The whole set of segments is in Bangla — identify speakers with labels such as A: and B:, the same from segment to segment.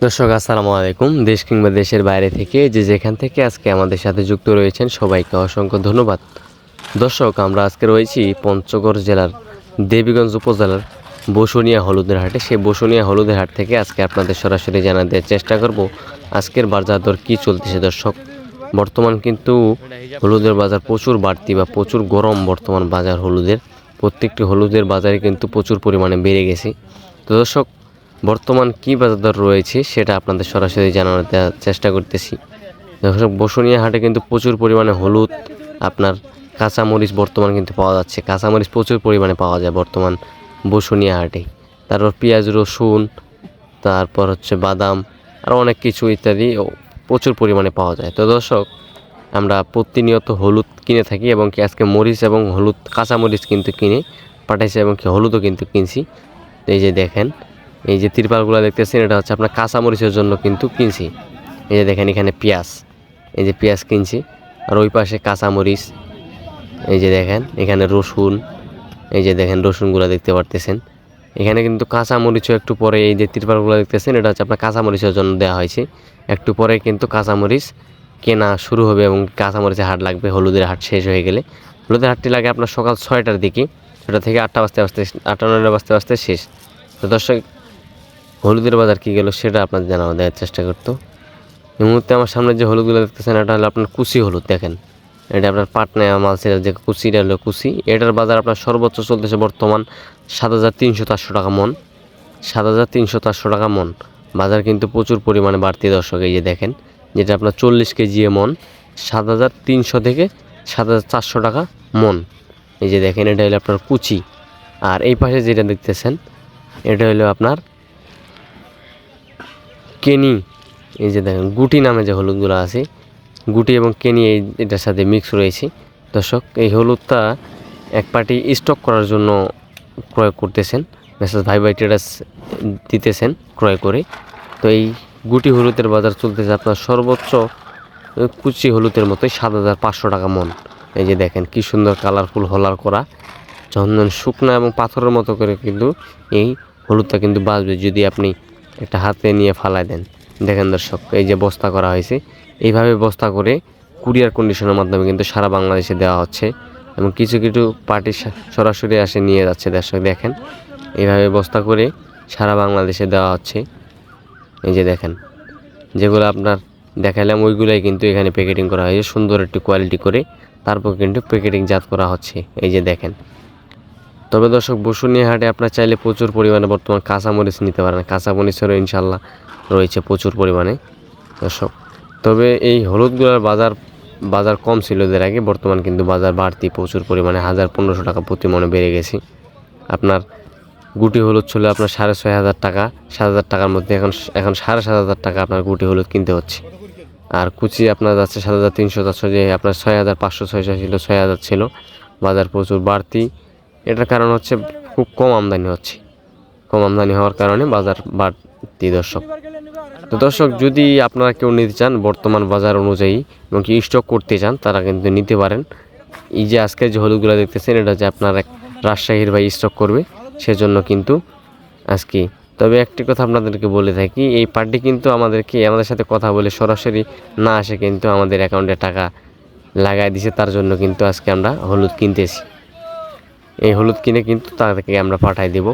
A: দর্শক আসসালামু আলাইকুম। দেশ কিংবা দেশের বাইরে থেকে যেখান থেকে আজকে আমাদের সাথে যুক্ত রয়েছেন সবাইকে অসংখ্য ধন্যবাদ। দর্শক, আমরা আজকে রয়েছি পঞ্চগড় জেলার দেবীগঞ্জ উপজেলার বসুনিয়া হলুদের হাটে। সেই বসুনিয়া হলুদের হাট থেকে আজকে আপনাদের সরাসরি জানা দেওয়ার চেষ্টা করব আজকের বাজার দর কী চলতেছে। দর্শক, বর্তমান কিন্তু হলুদের বাজার প্রচুর বাড়তি বা প্রচুর গরম। বর্তমান বাজার হলুদের প্রত্যেকটি হলুদের বাজারে কিন্তু প্রচুর পরিমাণে বেড়ে গেছে। তো দর্শক, বর্তমান কী বাজার দর রয়েছে সেটা আপনাদের সরাসরি জানানোর চেষ্টা করতেছি। দর্শক, বসুনিয়া হাটে কিন্তু প্রচুর পরিমাণে হলুদ, আপনার কাঁচামরিচ বর্তমান কিন্তু পাওয়া যাচ্ছে। কাঁচামরিচ প্রচুর পরিমাণে পাওয়া যায় বর্তমান বসুনিয়া হাটে। তারপর পেঁয়াজ, রসুন, তারপর হচ্ছে বাদাম, আর অনেক কিছু ইত্যাদি প্রচুর পরিমাণে পাওয়া যায়। তো দর্শক, আমরা প্রতিনিয়ত হলুদ কিনে থাকি এবং কি আজকে মরিচ এবং হলুদ, কাঁচামরিচ কিন্তু কিনে পাঠাইছি এবং কি হলুদও কিন্তু কিনছি। এই যে দেখেন, এই যে তিরপালগুলো দেখতেছেন, এটা হচ্ছে আপনার কাঁচামরিচের জন্য কিন্তু কিনছি। এই যে দেখেন, এখানে পেঁয়াজ, এই যে পেঁয়াজ কিনছি, আর ওই পাশে কাঁচামরিচ। এই যে দেখেন, এখানে রসুন, এই যে দেখেন রসুনগুলো দেখতে পারতেছেন। এখানে কিন্তু কাঁচামরিচও একটু পরে, এই যে তিরপালগুলো দেখতেছেন, এটা হচ্ছে আপনার কাঁচামরিচের জন্য দেওয়া হয়েছে। একটু পরে কিন্তু কাঁচামরিচ কেনা শুরু হবে এবং কাঁচামরিচের হাট লাগবে। হলুদের হাট শেষ হয়ে গেলে, হলুদের হাটটি লাগে আপনার সকাল 6টার দিকে, 6টা থেকে 8টা বাজতে 8টা 9টা বাজতে শেষ। তো দর্শক, হলুদের বাজার কী গেল সেটা আপনাদের জানানো দেওয়ার চেষ্টা করতো। এই মুহূর্তে আমার সামনে যে হলুদগুলো দেখতেছেন, এটা হলো আপনার কুচি হলুদ। দেখেন, এটা আপনার পাটনা মালসের যে কুচিটা হলো কুচি, এটার বাজার আপনার সর্বোচ্চ চলতেছে বর্তমান 7,300-800 টাকা মন। 7,300-800 টাকা মন বাজার কিন্তু প্রচুর পরিমাণে বাড়তি। দর্শক, এই যে দেখেন, যেটা আপনার 40 কেজি মন 7,300 থেকে 7,400 টাকা মন। এই যে দেখেন, এটা হলো আপনার কুচি। আর এই পাশে যেটা দেখতেছেন, এটা হলো আপনার কেনি। এই যে দেখেন, গুটি নামে যে হলুদগুলো আছে, গুটি এবং কেনি এটার সাথে মিক্স রয়েছে। দর্শক, এই হলুদটা এক পার্টি স্টক করার জন্য ক্রয় করতেছেন, মেসেজ ভাই ট্রেডার্স দিতেছেন ক্রয় করে। তো এই গুটি হলুদের বাজার চলতেছে আপনার সর্বোচ্চ কুচি হলুদের মতোই 7,500 টাকা মন। এই যে দেখেন, কি সুন্দর কালারফুল হলার করা চন্দন, শুকনো এবং পাথরের মতো করে কিন্তু এই হলুদটা কিন্তু বাঁচবে যদি আপনি একটা হাতে নিয়ে ফালায় দেন। দেখেন দর্শক, এই যে বস্তা করা হয়েছে, এইভাবে বস্তা করে কুরিয়ার কন্ডিশনের মাধ্যমে কিন্তু সারা বাংলাদেশে দেওয়া হচ্ছে এবং কিছু কিছু পার্টি সরাসরি আসে নিয়ে যাচ্ছে। দর্শক দেখেন, এইভাবে বস্তা করে সারা বাংলাদেশে দেওয়া হচ্ছে। এই যে দেখেন, যেগুলো আপনার দেখালাম ওইগুলাই কিন্তু এখানে প্যাকেটিং করা হয়েছে সুন্দর একটি কোয়ালিটি করে, তারপর কিন্তু প্যাকেটিং জাত করা হচ্ছে। এই যে দেখেন। তবে দর্শক, বসুনিয়া হাটে আপনার চাইলে প্রচুর পরিমাণে বর্তমান কাঁচামরিচ নিতে পারেন। কাঁচামরিচেরও ইনশাল্লাহ রয়েছে প্রচুর পরিমাণে দর্শক। তবে এই হলুদগুলোর বাজার কম ছিল এদের আগে, বর্তমান কিন্তু বাজার বাড়তি প্রচুর পরিমাণে, 1,000-1,500 টাকা প্রতি মনে বেড়ে গেছে। আপনার গুটি হলুদ ছিল আপনার 6,500 টাকা, 7,000 টাকার মধ্যে, এখন 7,500 টাকা আপনার গুটি হলুদ কিনতে হচ্ছে। আর কুচি আপনার যাচ্ছে 7,300 যাচ্ছে, যে আপনার 6,500-6,000 ছিল, 6,000 ছিল। বাজার প্রচুর বাড়তি। এটার কারণ হচ্ছে খুব কম আমদানি হচ্ছে, কম আমদানি হওয়ার কারণে বাজার বাড়তি। দর্শক, তো দর্শক, যদি আপনারা কেউ নিতে চান বর্তমান বাজার অনুযায়ী এবং কি স্টক করতে চান, তারা কিন্তু নিতে পারেন। এই যে আজকে যে হলুদগুলো দেখতেছেন, এটা হচ্ছে আপনার এক রাজশাহীর ভাই স্টক করবে, সেজন্য কিন্তু আজকে। তবে একটি কথা আপনাদেরকে বলে থাকি, এই পার্টি কিন্তু আমাদের সাথে কথা বলে সরাসরি না আসে কিন্তু আমাদের অ্যাকাউন্টে টাকা লাগাই দিছে, তার জন্য কিন্তু আজকে আমরা হলুদ কিনতেছি। এই হলুদ কিনে কিন্তু তাদেরকে আমরা পাঠাই দেব।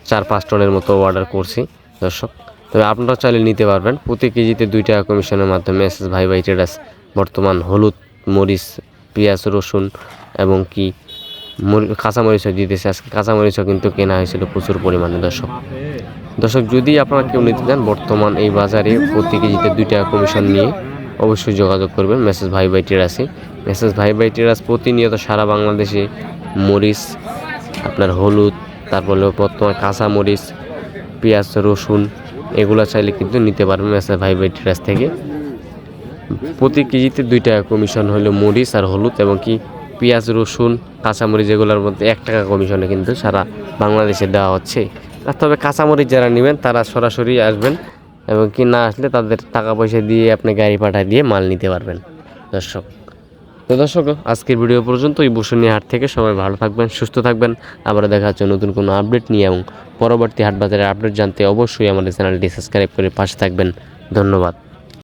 A: 4-5 টনের মতো অর্ডার করছি দর্শক। তবে আপনারা চাইলে নিতে পারবেন প্রতি কেজিতে 2 টাকা কমিশনের মাধ্যমে। মেসেজ ভাই ট্রেডার্স বর্তমান হলুদ, মরিচ, পেঁয়াজ, রসুন এবং কি কাঁচামরিচও দিতেছে। আজকে কাঁচামরিচও কিন্তু কেনা হয়েছিল প্রচুর পরিমাণে। দর্শক, যদি আপনারা কেউ নিতে চান বর্তমান এই বাজারে প্রতি কেজিতে 2 টাকা কমিশন নিয়ে অবশ্যই যোগাযোগ করবেন মেসেজ ভাই ট্রেডার্সে। মেসেজ ভাই ট্রেডার্স প্রতিনিয়ত সারা বাংলাদেশে মরিচ, আপনার হলুদ, তারপরে বর্তমান কাঁচামরিচ, পেঁয়াজ, রসুন এগুলো চাইলে কিন্তু নিতে পারবেন মেসেজ ভাই ট্রেডার্স থেকে। প্রতি কেজিতে 2 টাকা কমিশন হলো মরিচ আর হলুদ এবং কি পেঁয়াজ, রসুন, কাঁচামরিচ এগুলোর মধ্যে 1 টাকা কমিশনে কিন্তু সারা বাংলাদেশে দেওয়া হচ্ছে। আর তবে কাঁচামরিচ যারা নেবেন তারা সরাসরি আসবেন এবং কি না আসলে তাদের টাকা পয়সা দিয়ে আপনি গাড়ি পাঠায় দিয়ে মাল নিতে পারবেন দর্শক। তো দর্শক আজকের ভিডিও পর্যন্ত এই বসুনিয়া হাট থেকে সবাই ভালো থাকবেন, সুস্থ থাকবেন। আবার দেখা হচ্ছে নতুন কোনো আপডেট নিয়ে, এবং পরবর্তী হাট বাজারের আপডেট জানতে অবশ্যই আমাদের চ্যানেলটি সাবস্ক্রাইব করে পাশে থাকবেন। ধন্যবাদ।